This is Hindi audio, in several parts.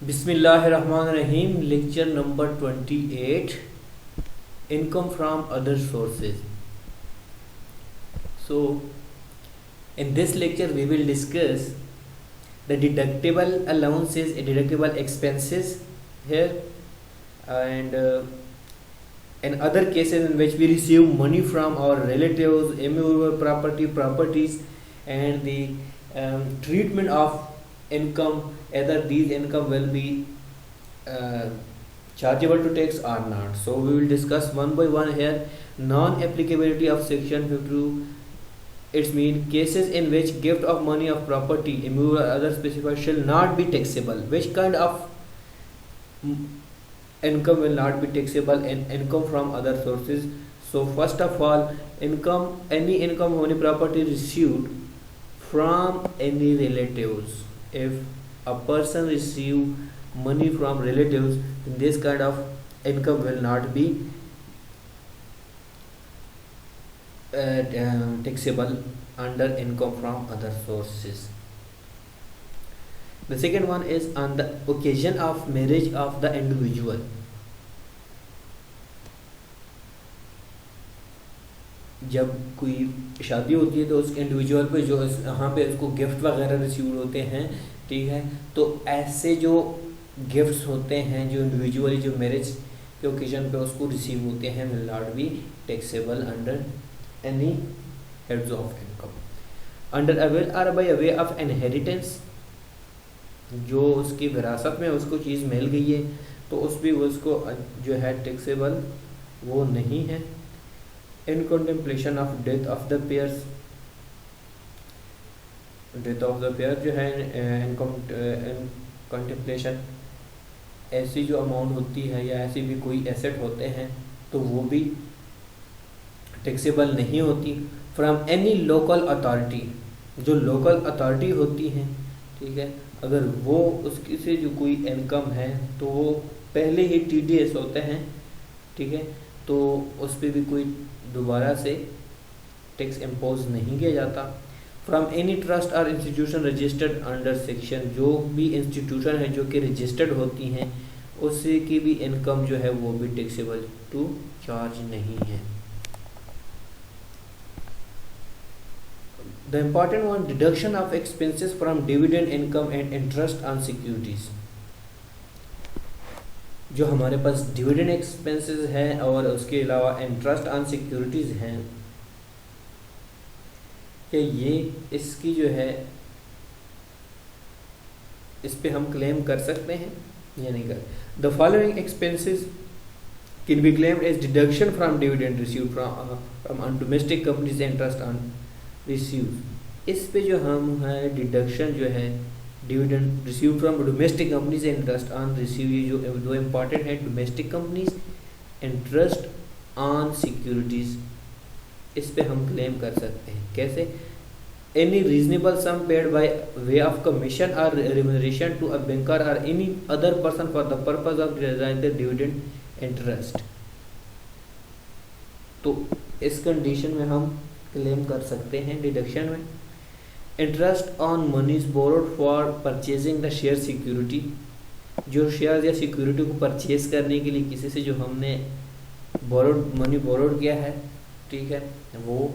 Bismillahirrahmanirrahim. Lecture number 28, income from other sources. So in this lecture we will discuss the deductible allowances, deductible expenses here, and in other cases in which we receive money from our relatives, immovable properties, and the treatment of income, either these income will be chargeable to tax or not. So we will discuss one by one here. Non-applicability of section 52, it means cases in which gift of money of property, immovable or other specified shall not be taxable. Which kind of income will not be taxable? In income from other sources. So first of all, income, any income of any property received from any relatives. If a person receive money from relatives, then this kind of income will not be taxable under income from other sources. The second one is on the occasion of marriage of the individual. जब कोई शादी होती है तो उस इंडिविजुअल पे जो यहाँ पे उसको गिफ्ट वगैरह रिसीव होते हैं, ठीक है, तो ऐसे जो गिफ्ट्स होते हैं जो इंडिविजुअली जो मैरिज के ओकेजन पे उसको रिसीव होते हैं will not be taxable under any heads of income. Under a will और बाय वे ऑफ इनहेरिटेंस, जो उसकी विरासत में उसको चीज़ मिल गई है तो उस भी उसको जो है टैक्सेबल वो नहीं है. In contemplation of death of the payers, death of the payer जो है इन कंटेम्पलेशन, ऐसी जो अमाउंट होती है या ऐसी भी कोई एसेट होते हैं तो वो भी टैक्सेबल नहीं होती. फ्रॉम एनी लोकल अथॉरिटी, जो लोकल अथॉरिटी होती हैं, ठीक है, अगर वो उसकी से जो कोई इनकम है तो वो पहले ही TDS होते हैं, ठीक है, तो उस पर भी कोई दोबारा से टैक्स इम्पोज नहीं किया जाता. फ्रॉम एनी ट्रस्ट और इंस्टीट्यूशन रजिस्टर्ड अंडर सेक्शन, जो भी इंस्टीट्यूशन है जो कि रजिस्टर्ड होती हैं उससे की भी इनकम जो है वो भी टैक्सेबल टू चार्ज नहीं है. The important one, deduction of expenses from dividend income and interest on securities. जो हमारे पास डिविडेंड एक्सपेंसेस हैं और उसके अलावा इंटरेस्ट ऑन सिक्योरिटीज हैं, कि ये इसकी जो है इस पे हम क्लेम कर सकते हैं या नहीं कर. The following expenses can be claimed as deduction from dividend received from on domestic companies interest on receive. इस पे जो हम है डिडक्शन जो है dividend receive from domestic companies interest on receive, ये जो दो इम्पॉर्टेंट है, domestic companies, interest on securities, इस पे हम क्लेम कर सकते हैं. कैसे? Any reasonable sum paid by way of commission और रिम्यूनरेशन टू अ बैंकर और any other person for the purpose of design the dividend interest. तो इस कंडीशन में हम क्लेम कर सकते हैं डिडक्शन में. Interest on monies borrowed for purchasing the share security, जो शेयर या सिक्योरिटी को परचेज करने के लिए किसी से जो हमने मनी बोरोड किया है, ठीक है, वो,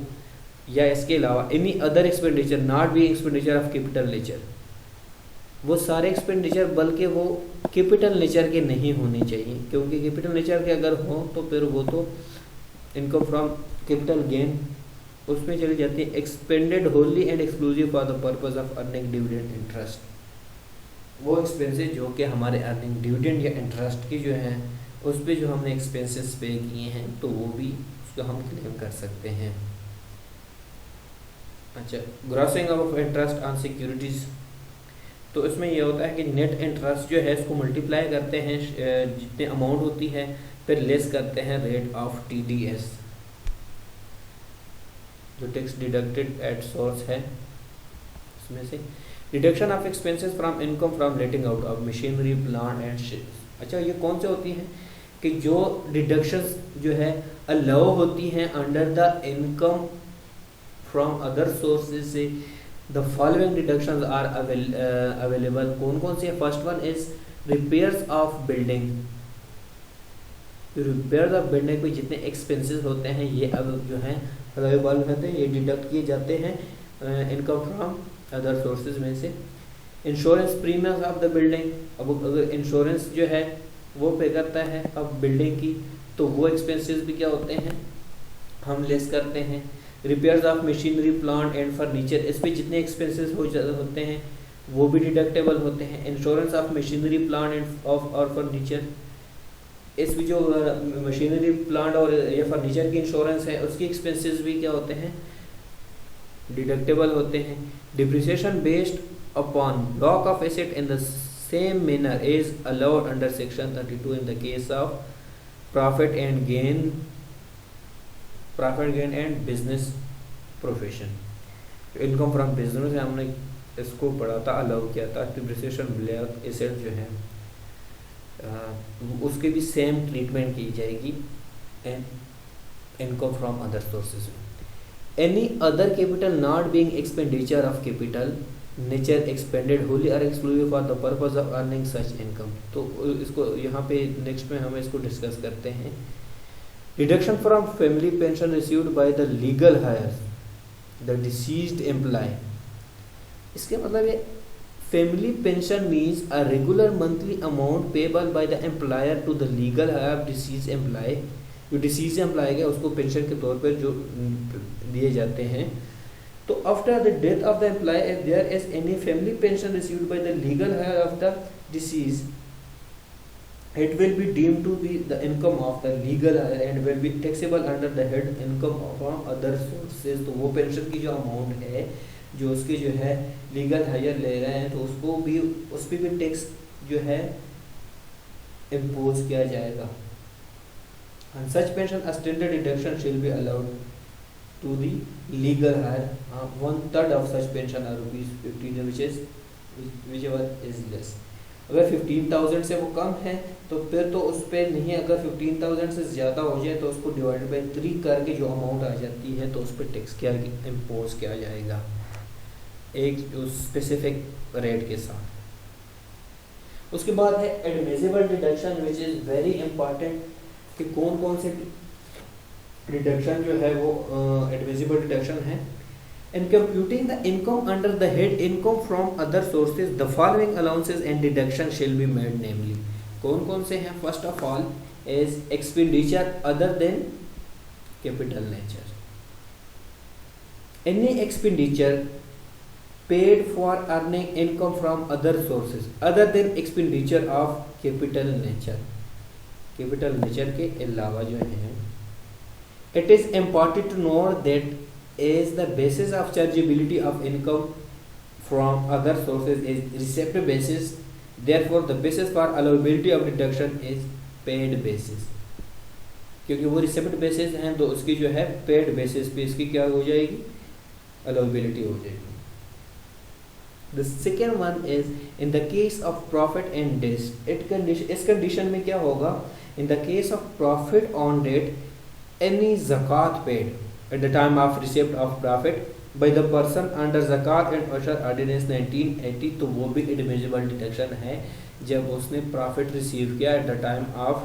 या इसके अलावा any other expenditure not be expenditure of capital nature, वो सारे एक्सपेंडिचर बल्कि वो कैपिटल नेचर के नहीं होने चाहिए, क्योंकि कैपिटल नेचर के अगर हो तो फिर वो तो इनकम फ्रॉम कैपिटल गेन उसमें चली जाती है. Expanded Holi and exclusive for the purpose of earning dividend interest, वो एक्सपेंसेस जो कि हमारे अर्निंग डिविडेंड या इंटरेस्ट की जो हैं उस पर जो हमने एक्सपेंसेस पे किए हैं तो वो भी उसको हम क्लेम कर सकते हैं. अच्छा, grossing of interest on securities, तो इसमें ये होता है कि नेट इंटरेस्ट जो है इसको मल्टीप्लाई करते हैं जितने अमाउंट होती है, फिर लेस करते हैं रेट ऑफ TDS, जो टैक्स डिडक्टेड एट सोर्स है उसमें से. Deduction of expenses from income from letting out of machinery plant and ships. अच्छा, ये कौन से होती हैं कि जो डिडक्शंस जो है अलाउ होती हैं under the income from other sources से the following deductions are available. कौन कौन से? First one is repairs of building, repair of building पे जितने एक्सपेंसेस होते हैं ये अब जो है अलाउेबल होते हैं, ये डिडक्ट किए जाते हैं इनकम फ्रॉम अदर सोर्सेज में से। Insurance premiums of the building, अब अगर इंश्योरेंस जो है वो पे करता है अब बिल्डिंग की, तो वो एक्सपेंसेस भी क्या होते हैं, हम लेस करते हैं। Repairs of machinery plant and furniture, इस पे जितने एक्सपेंसेस होते हैं वो भी डिडक्टेबल होते हैं। Insurance of machinery plant end of और फर्नीचर, इसमें जो मशीनरी प्लांट और या फर्नीचर की इंश्योरेंस है उसकी एक्सपेंसेस भी क्या होते हैं, डिडक्टेबल होते हैं। Depreciation based upon lock of asset in the same manner is allowed under section 32 in the case of profit gain and business profession. Income from business से हमने इसको पढ़ा था, अलाउ किया था। डिप्रिसिएशन ब्लैक एसेट जो है उसके भी सेम ट्रीटमेंट की जाएगी and income from other sources में। Any other capital not being expenditure of capital nature expended wholly और exclusive for the purpose of earning such income. तो इसको यहाँ पे नेक्स्ट में हम इसको डिस्कस करते हैं। Deduction from family pension received by the legal heirs the deceased employee, इसके मतलब ये family pension means a regular monthly amount payable by the employer to the legal heir deceased employee. जो डिसीज एम्प्लॉय है उसको पेंशन के तौर पर जो दिए जाते हैं। तो after the death of the employee if there is any family pension received by the legal heir of the deceased it will be deemed to be the income of the legal hire and will be taxable under the head income from other sources। तो वो पेंशन की जो अमाउंट है जो उसके जो है लीगल हायर ले रहे हैं तो उसको भी उस पर भी टैक्स जो है इम्पोज किया जाएगा। and such pension a standard deduction shall be allowed to the legal hire 1/3 of such pension or ₹15 whichever is less। अगर 15,000 से वो कम है तो फिर तो उस पर नहीं, अगर 15,000 से ज़्यादा हो जाए तो उसको डिवाइड बाई 3 करके जो अमाउंट आ जाती है तो उस पर टैक्स क्या इम्पोज किया जाएगा एक स्पेसिफिक रेट के साथ। उसके बाद है admissible deduction which is very important कि कौन कौन से डिडक्शन जो है वो एडमिसिबल डिडक्शन है। In computing the income under the head income from other sources, the following allowances and deductions shall be made, namely कौन कौन से हैं। First of all is expenditure other than capital nature। Any expenditure paid for earning income from other sources other than expenditure of capital nature, capital nature के अलावा जो है, it is important to note that is the basis of chargeability of income from other sources is received basis, therefore the basis for allowability of deduction is paid basis। क्योंकि वो रिसिप्ट बेसिस हैं तो उसकी जो है पेड बेसिस पे इसकी क्या हो जाएगी, अलाउबिलिटी हो जाएगी। The second one is in the case of profit and debt, इस कंडीशन में क्या होगा, in the case of profit on debt any zakat paid at the time of receipt of profit by the person under zakat and usher ordinance 1980 तो वो भी एडमिसिबल डिडक्शन है जब उसने प्रॉफिट रिसीव किया at the time of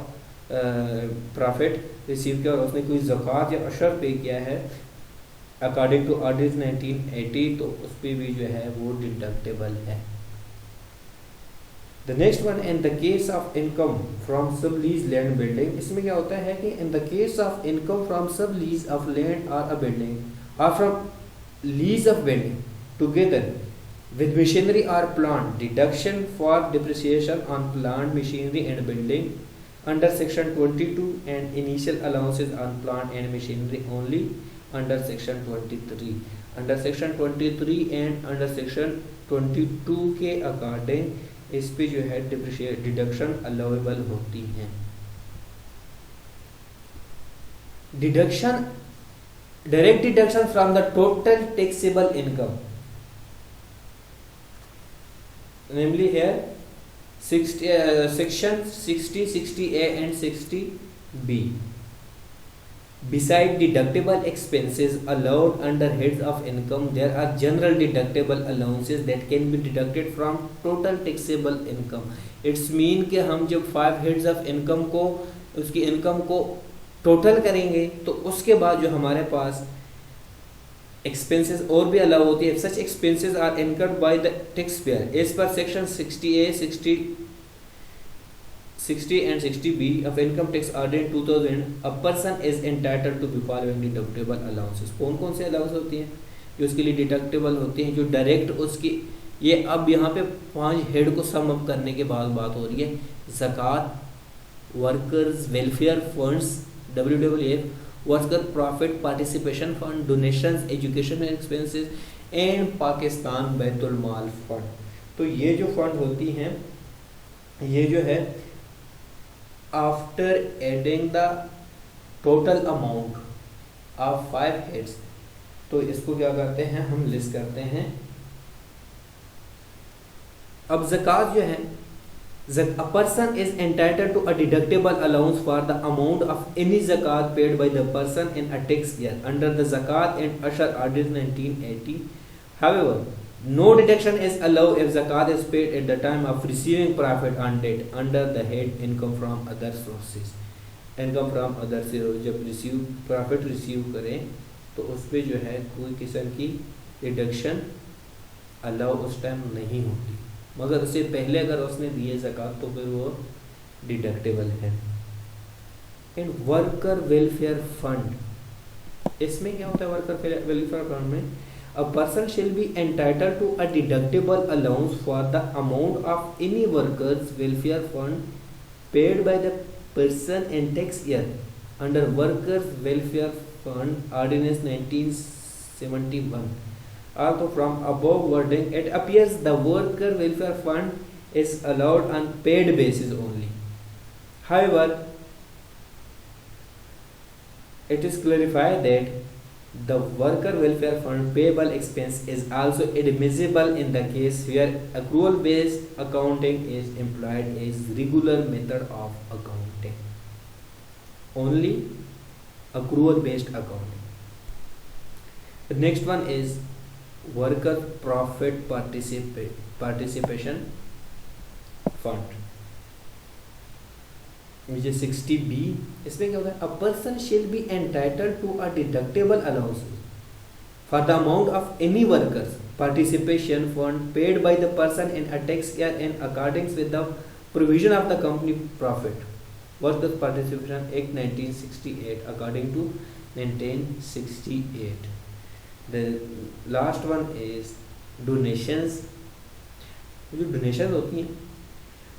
profit receive किया और उसने कोई ज़कात या अशर पे किया है अकॉर्डिंग टू ऑर्डिनेंस 1980 तो उस पर भी जो है वो डिडक्टेबल है। The next one in the case of income from सब लीज लैंड बिल्डिंग, इसमें क्या होता है कि in the case of income from सब लीज ऑफ लैंड और अ बिल्डिंग और from lease of building together with machinery or plant, deduction for depreciation on plant machinery and building under section 22 and initial allowances on plant and machinery only under section 23। under section 23 and under section 22 के अकॉर्डिंग इस पे जो है डिडक्शन अलाउेबल होती हैं। Deduction direct deduction from the total taxable income, namely here 60 section 60 60A and 60B। Beside deductible expenses allowed under heads of income, there are general deductible allowances that can be deducted from total taxable income. It's mean कि हम जब 5 heads of income को उसकी इनकम को टोटल करेंगे तो उसके बाद जो हमारे पास एक्सपेंसेस और भी अलाउ होती है. Such expenses are incurred by the taxpayer as per section 60A, 60 and 60B of Income Tax Order in 2000, a person is entitled to be following deductible allowances. कौन कौन से अलाउंस होती हैं जो उसके लिए डिडक्टेबल होती हैं, जो डायरेक्ट उसकी, ये अब यहाँ पे 5 हेड को सम अप करने के बाद बात हो रही है. ज़कात, workers welfare funds WWF, worker profit participation fund, donations, education expenses and Pakistan Baitul Mal fund. तो ये जो फंड होती हैं ये जो है after adding the total amount of 5 heads, तो इसको क्या करते हैं हम लिस्ट करते हैं. अब ज़कात जो है, a person is entitled to a deductible allowance for the amount of any zakat paid by the person in a tax year under the Zakat and Usher Ordinance 1980. However, no deduction is allowed if zakat is paid at the time of receiving profit on date under the head income from other sources. Income from other sources, जब रिसीव प्रॉफिट रिसीव करें तो उस पर जो है कोई किस्म की डिडक्शन अलाउ उस टाइम नहीं होती, मगर उससे पहले अगर उसने दिए ज़कात तो फिर वो डिडक्टेबल है. एंड वर्कर वेलफेयर फंड, इसमें क्या होता है वर्कर वेलफेयर फंड में, a person shall be entitled to a deductible allowance for the amount of any workers welfare fund paid by the person in tax year under workers welfare fund ordinance 1971. Also from above wording it appears the worker welfare fund is allowed on paid basis only. However, it is clarified that the worker welfare fund payable expense is also admissible in the case where accrual based accounting is employed as regular method of accounting. Only accrual based accounting. The next one is worker profit participation fund, which is 60B. इसमें क्या होता है, a person shall be entitled to a deductible allowance for the amount of any workers participation fund paid by the person in a tax year in accordance with the provision of the company profit workers participation act 1968 according to 1968. The last one is donations. जो डोनेशन होती हैं,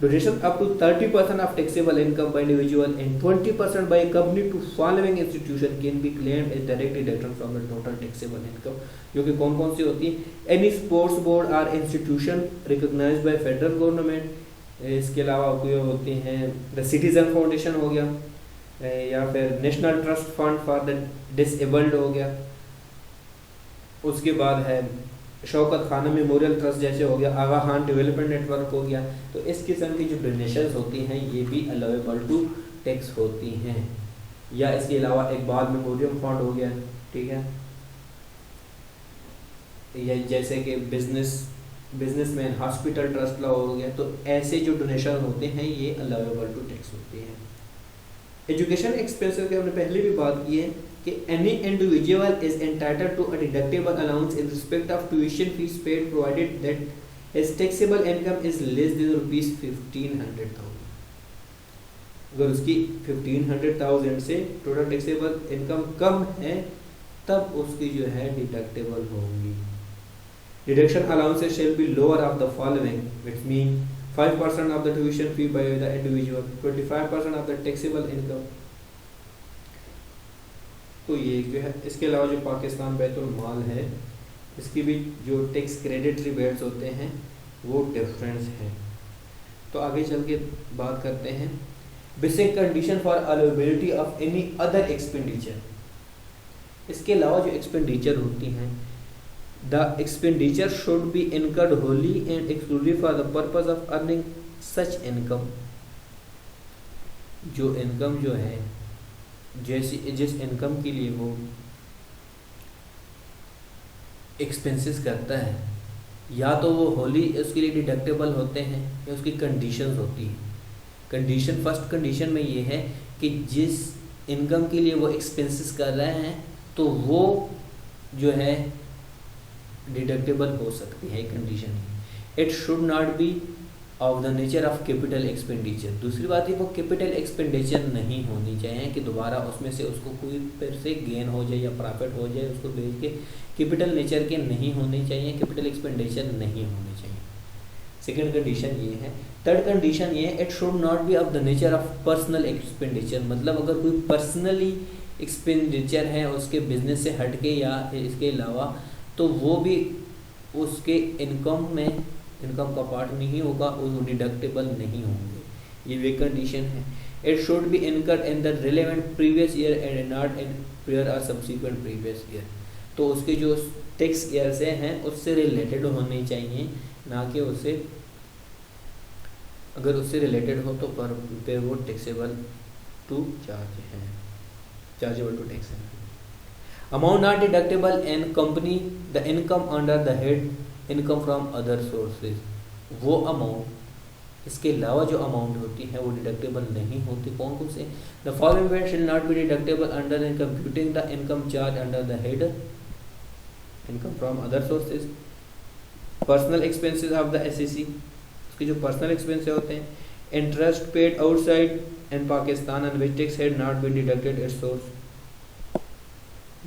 donation up to 30% of taxable income by individual and 20% by a company to following institution can be claimed as direct deduction from the total taxable income. जो कि कौन कौन सी होती हैं, any sports board or institution recognized by federal government. इसके अलावा कोई होती हैं the citizen foundation हो गया, या फिर national trust fund for the disabled हो गया. उसके बाद है शौकत खाना मेमोरियल ट्रस्ट जैसे हो गया, आगा खान डेवलपमेंट नेटवर्क हो गया. तो इस किस्म की जो डोनेशंस होती हैं ये भी अलाउेबल टू टैक्स होती हैं. या इसके अलावा इकबाल मेमोरियल फंड हो गया, ठीक है, या जैसे कि बिजनेसमैन हॉस्पिटल ट्रस्ट ला हो गया. तो ऐसे जो डोनेशन होते हैं ये अलाउेबल टू टैक्स होते हैं. एजुकेशन एक्सपेंसेस की हमने पहले भी बात की है कि any individual is entitled to a deductible allowance in respect of tuition fees paid provided that his taxable income is less than rupees 1500,000. अगर उसकी 1500,000 से टोटल टैक्सेबल इनकम कम है तब उसकी जो है डिडक्टेबल होगी. Deduction allowances shall be lower of the following, which mean 5% of the tuition fee by the individual, 25% of the taxable income. तो ये जो है, इसके अलावा जो पाकिस्तान बैतुल माल है इसकी भी जो टैक्स क्रेडिट रिबेट्स होते हैं वो डिफरेंस है. तो आगे चल के बात करते हैं basic condition for allowability of any other expenditure. इसके अलावा जो एक्सपेंडिचर होती हैं, the expenditure should be incurred wholly and exclusive for the purpose of earning such income. जो इनकम जो है जैसी जिस इनकम के लिए वो एक्सपेंसेस करता है, या तो वो होली उसके लिए डिडक्टेबल होते हैं या उसकी कंडीशंस होती हैं। कंडीशन, फर्स्ट कंडीशन में ये है कि जिस इनकम के लिए वो एक्सपेंसेस कर रहे हैं तो वो जो है डिडक्टेबल हो सकती है, कंडीशन है। It should not be of the nature of capital expenditure. दूसरी बात है वो कैपिटल एक्सपेंडिचर नहीं होनी चाहिए कि दोबारा उसमें से उसको कोई फिर से गेन हो जाए या प्रॉफिट हो जाए उसको बेच के। कैपिटल नेचर के नहीं होने चाहिए, कैपिटल एक्सपेंडिचर नहीं होने चाहिए। सेकेंड कंडीशन ये है। थर्ड कंडीशन ये है, it should not be of the nature of personal expenditure. मतलब अगर कोई पर्सनली एक्सपेंडिचर है उसके बिजनेस से हट के या इसके अलावा, तो वो भी उसके इनकम में, इनकम का पार्ट नहीं होगा, वो डिडक्टेबल नहीं होंगे। ये वे कंडीशन है। It should be incurred in the relevant previous year and not in prior और सब्सिक्वेंट प्रीवियस ईयर। तो उसके जो टैक्स ईयर से हैं उससे रिलेटेड होने चाहिए, ना कि उससे, अगर उससे रिलेटेड हो तो पर वो टैक्सेबल टू चार्ज है, चार्जेबल टू टैक्स है। Amount not deductible in company the income under the head income from other sources. वो अमाउंट, इसके अलावा जो अमाउंट होती है वो डिडक्टेबल नहीं होती। कौन कौन से? The following event shall not be deductible under in computing the income charge under the head income from other sources. Personal expenses of the SEC, उसके जो पर्सनल एक्सपेंसेस होते हैं। Interest paid outside in Pakistan and which tax had not been deducted its source.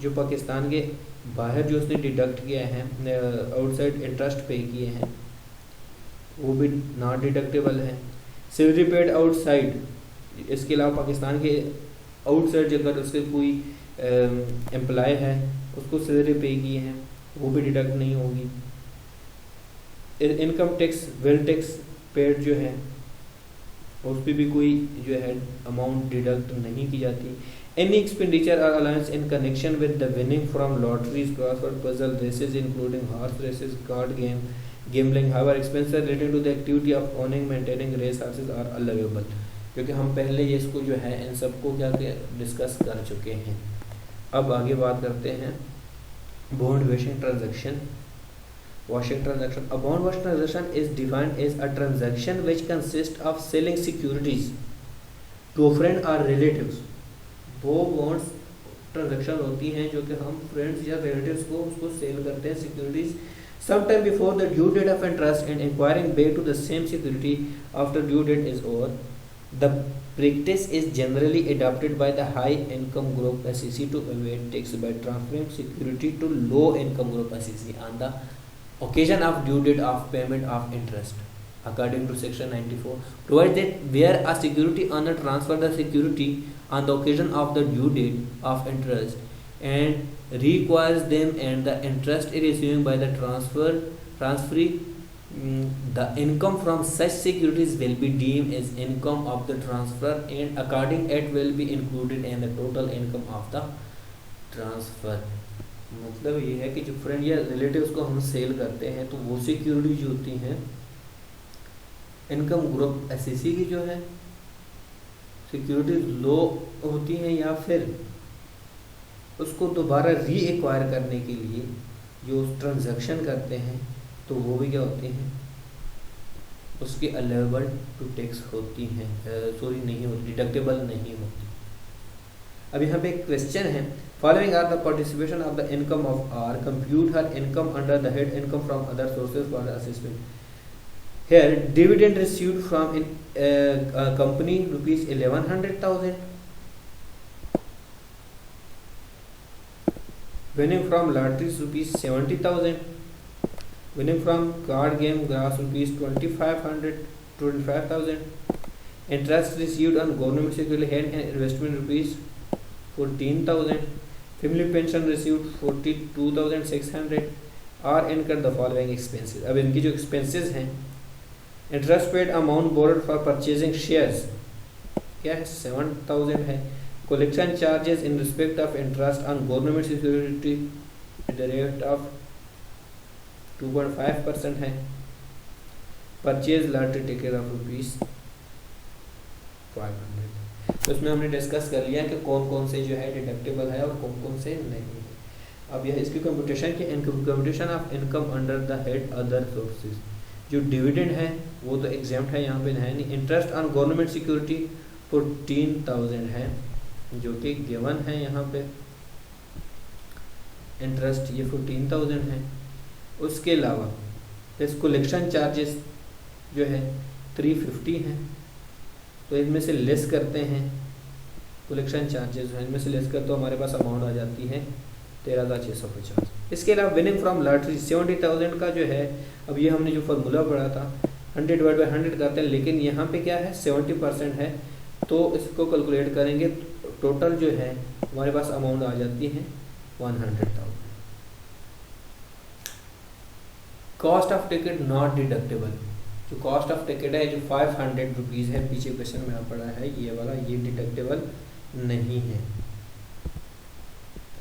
जो पाकिस्तान के बाहर जो उसने डिडक्ट किया है, आउटसाइड इंटरेस्ट पे किए हैं, वो भी नॉट डिडक्टेबल है। सैलरी पेड आउटसाइड, इसके अलावा पाकिस्तान के आउटसाइड अगर उसके कोई एम्प्लॉय है उसको सैलरी पे किए हैं, वो भी डिडक्ट नहीं होगी। Income tax, wealth tax paid जो है उस पर भी कोई जो है अमाउंट डिडक्ट नहीं की जाती। Any expenditure or allowance in connection with the winning from lotteries, crossword puzzle, races including horse races, card game, gambling, however expenses related to the activity of owning, maintaining race horses are allowable। क्योंकि हम पहले ये इसको जो है इन सबको क्या डिस्कस कर चुके हैं। अब आगे बात करते हैं bond washing transaction. Washing transaction. A bond wash transaction is defined as a transaction which consists of selling securities to a friend or relatives। वो बॉन्ड्स ट्रांजैक्शन होती हैं जो कि हम फ्रेंड्स या रिलेटिव्स को उसको सेल करते हैं securities some time before the due date of interest and inquiring back to the same security after due date is over. The practice is generally adopted by the high income group SEC to evade tax by transferring security to low income group SEC on the occasion of due date of payment of interest, according to section 94 provides that where a security owner transfer the security on the occasion of the due date of interest and requires them and the interest is received by the transferee, the income from such securities will be deemed as income of the transfer and according it will be included in the total income of the transfer। मतलब ये है कि जो फ्रेंड या रिलेटिव्स को हम सेल करते हैं तो वो सिक्योरिटी जो होती हैं इनकम ग्रुप एसईसी की जो है सिक्योरिटी लो होती हैं या फिर उसको दोबारा री एक्वायर करने के लिए जो ट्रांजैक्शन करते हैं तो वो भी क्या होती हैं उसकी अलेबल टू टैक्स होती हैं, सॉरी नहीं होती, डिडक्टेबल नहीं होती। अब यहाँ पे एक क्वेश्चन है, following are the participation of the income of R, compute her income under the head income from other sources for assessment. Here dividend received from a company rupees 1100,000, winning from lotteries rupees 70,000, winning from card game grass rupees 25,000, interest received on government security hand and investment rupees 14,000, family pension received 42,600 are incurred the following expenses। अब इनकी जो expenses हैं, interest paid amount board for purchasing shares क्या है 7,000 है। Collection charges in respect of interest on government security at the rate of 2.5% है। Purchase lottery ticket of rupees 500। तो इसमें हमने डिस्कस कर लिया कि कौन कौन से जो है डिडक्टेबल है और कौन कौन से नहीं है। अब यह इसकी कंप्यूटेशन की computation of income under the head other sources. जो डिविडेंड है वो तो एग्जाम्प्ट है, यहाँ पे है नहीं। इंटरेस्ट ऑन गवर्नमेंट सिक्योरिटी 14,000 है जो कि गिवन है यहाँ पे, इंटरेस्ट ये 14,000 है। उसके अलावा इस कलेक्शन चार्जेस जो है 350 हैं, तो इनमें से लेस करते हैं कलेक्शन चार्जेस है, इनमें से लेस कर तो हमारे पास अमाउंट आ जाती है 13,650। इसके अलावा विनिंग फ्रॉम लॉटरी 70,000 का जो है, अब ये हमने जो फार्मूला पढ़ा था 100/100 करते हैं, लेकिन यहाँ पे क्या है 70% है, तो इसको कैलकुलेट करेंगे टोटल जो है हमारे पास अमाउंट आ जाती है 100,000। Cost of ticket not deductible. जो कॉस्ट ऑफ टिकट है जो 500 रुपीज़ है, पीछे क्वेश्चन में आप पढ़ा है ये वाला, ये डिडक्टेबल नहीं है।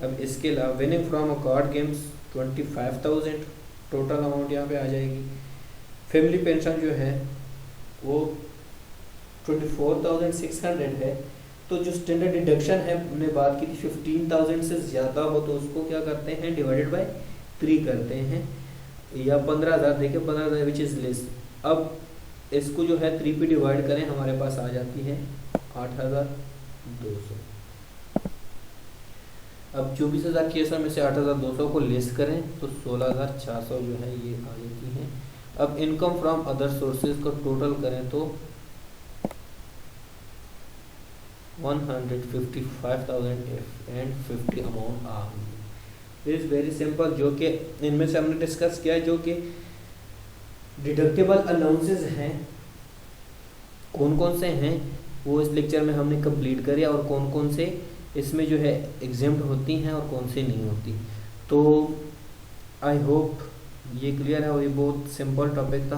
अब इसके अलावा winning from a card games 25,000 total amount यहाँ पे आ जाएगी। फैमिली पेंशन जो है वो 24,600 है। तो जो स्टैंडर्ड डिडक्शन है हमने बात की थी 15,000 से ज़्यादा हो तो उसको क्या करते हैं डिवाइडेड बाय 3 करते हैं, या 15,000 देखिए 15,000 विच इज़ लेस। अब इसको जो है 3 पे डिवाइड करें हमारे पास आ जाती है 8,200। अब 24,600 में से 8,200 को लेस करें तो 16,400 जो है ये आ जाती है। अब इनकम फ्रॉम अदर सोर्सेज को टोटल करें तो 155,050 अमाउंट आ गई। इज वेरी सिंपल, जो कि इनमें से हमने डिस्कस किया है जो कि डिडक्टेबल अलाउंसेस हैं कौन कौन से हैं वो इस लेक्चर में हमने कंप्लीट करे, और कौन कौन से इसमें जो है एग्जेम्प्ट होती हैं और कौन से नहीं होती। तो आई होप ये क्लियर है और ये बहुत सिंपल टॉपिक था।